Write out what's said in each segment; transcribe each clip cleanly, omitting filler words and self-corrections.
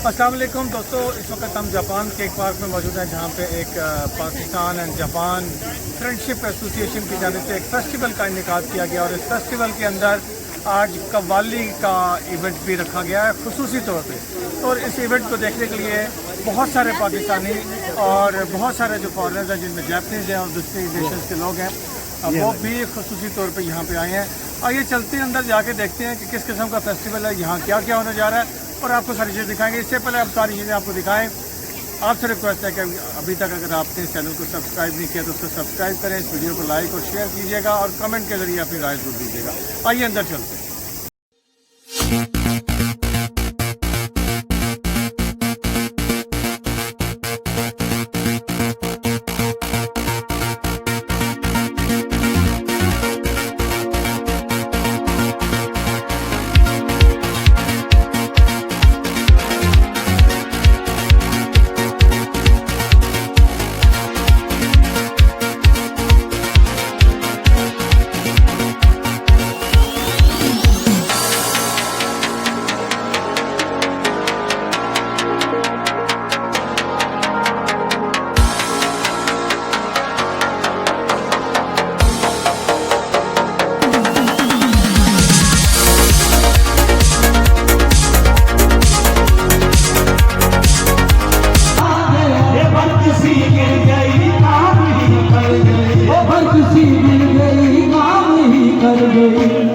अस्सलाम वालेकुम दोस्तों, इस वक्त हम जापान के एक पार्क में मौजूद हैं जहाँ पे एक Pakistan and Japan friendship association की जानिब से एक फेस्टिवल का इनेकाद किया गया और इस फेस्टिवल के अंदर आज कव्वाली का इवेंट भी रखा गया है खुसूसी तौर पे। और इस इवेंट को देखने के लिए बहुत सारे पाकिस्तानी और बहुत सारे जो फॉरेनर्स हैं जिनमें जापानीज़ हैं और दूसरे नेशंस के लोग हैं वो भी खुसूसी तौर पे यहाँ पे आए हैं। आइए चलते हैं अंदर जाके देखते हैं कि किस किस्म का फेस्टिवल है, यहाँ क्या क्या होने जा रहा है और आपको सारी चीज़ें दिखाएंगे। इससे पहले आप सारी चीज़ें आपको दिखाएं, आपसे रिक्वेस्ट है कि अभी तक अगर आपने इस चैनल को सब्सक्राइब नहीं किया तो उसको सब्सक्राइब करें, इस वीडियो को लाइक और शेयर कीजिएगा और कमेंट के जरिए अपनी राय जरूर दीजिएगा। आइए अंदर चलते हैं।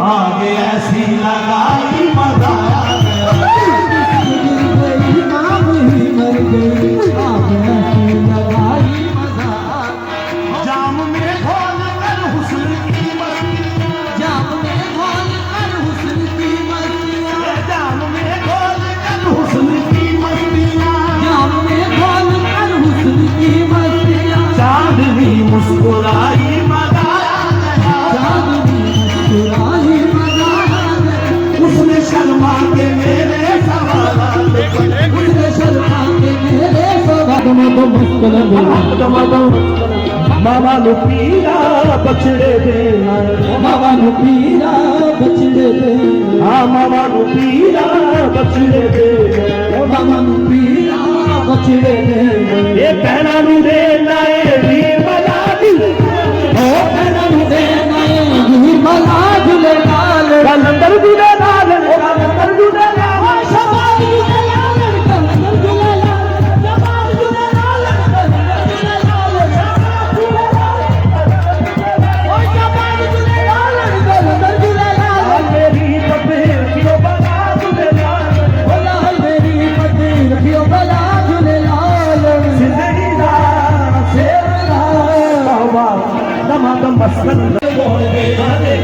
आगे ऐसी लगाई मजा नाम ही मर गई, आगे ऐसी लगाई मजा। जाम में खोल कर हुस्न की मस्तियां, जाम में खोल कर हुस्न की मस्तियां, जाम में खोल कर हुस्न की मस्तियां, जाम में खोल कर हुस्न की मस्तियां। चांदनी मुस्कुराई मजा, चांदनी मुस्कुराई शर्मा के मेरे सवाल, उसने शर्मा के मेरे सवाल। मामा नु पीरा बछड़े दे, मामा नु पीरा बछड़े दे, हाँ मामा नु पीरा बछड़े दे, मामा नु पीरा बछड़े दे। ये पहना नु दे नाए वीर मला दी, ओ पहना नु दे नाए वीर मला झूले लाल, कलंदर झूले लाल, कलंदर झूले लाल, शबाब झूले लाल, कलंदर झूले लाल, शबाब झूले लाल, कलंदर झूले लाल, शबाब झूले लाल, ओ शबाब झूले लाल, कलंदर झूले लाल। मेरी फकीर क्यों बना झूले लाल, ओ लाल मेरी फकीर क्यों बना झूले लाल। जिंदगी दा शेरा बाबा दमादम मस्कन बोल दे वाले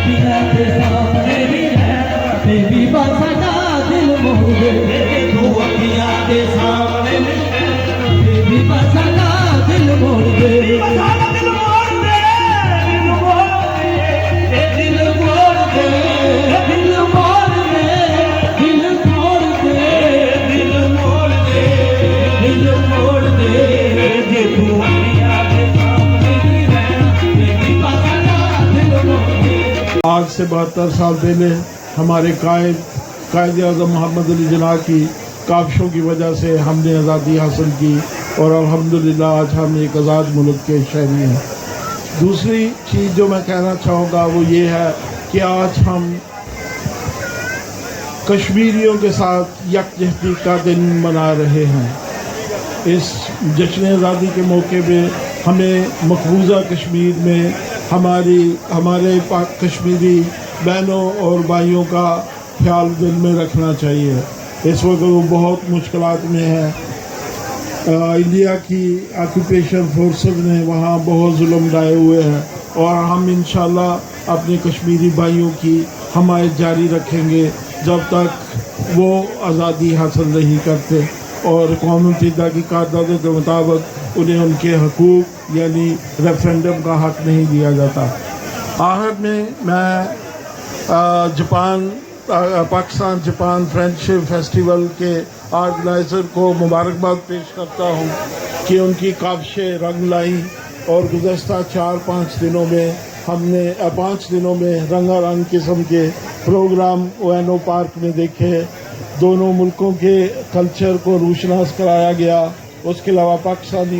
बिना के सामने भी है बेबी बसना दिल मोह दे, तू अखियां के सामने बेबी बसना दिल मोह दे, बसना दिल मोह दे, दिल मोह दे, दिल मोह दे, दिल मोह दे, दिल मोह दे, दिल मोह दे, दिल मोह दे। ये तू अखियां के सामने भी है बेबी बसना दिल मोह दे। आज से 72 साल पहले हमारे कायद-ए-आज़म मोहम्मद अली जिन्ना की काविशों की वजह से हमने आज़ादी हासिल की और अल्हम्दुलिल्लाह आज हम एक आज़ाद मुल्क के शहरी हैं। दूसरी चीज़ जो मैं कहना चाहूँगा वो ये है कि आज हम कश्मीरियों के साथ यकजहती का दिन मना रहे हैं। इस जश्न आज़ादी के मौके पे हमें मकबूजा कश्मीर में हमारे कश्मीरी बहनों और भाइयों का ख्याल दिल में रखना चाहिए। इस वक्त वो बहुत मुश्किलात में है। इंडिया की ऑक्यूपेशन फोर्सेस ने वहाँ बहुत जुल्म डाले हुए हैं और हम इंशाल्लाह अपने कश्मीरी भाइयों की हमायत जारी रखेंगे जब तक वो आज़ादी हासिल नहीं करते और कौम मुत्तहिदा की क़रारदाद के मुताबिक उन्हें उनके हकूक़ यानी रेफरेंडम का हक नहीं दिया जाता। आखिर में मैं पाकिस्तान जापान फ्रेंडशिप फेस्टिवल के ऑर्गेनाइज़र को मुबारकबाद पेश करता हूँ कि उनकी काविशें रंग लाई और गुज़श्ता 4-5 दिनों में हमने 5 दिनों में रंगारंग किस्म के प्रोग्राम ओएनओ पार्क में देखे। दोनों मुल्कों के कल्चर को रोशनास कराया गया। उसके अलावा पाकिस्तानी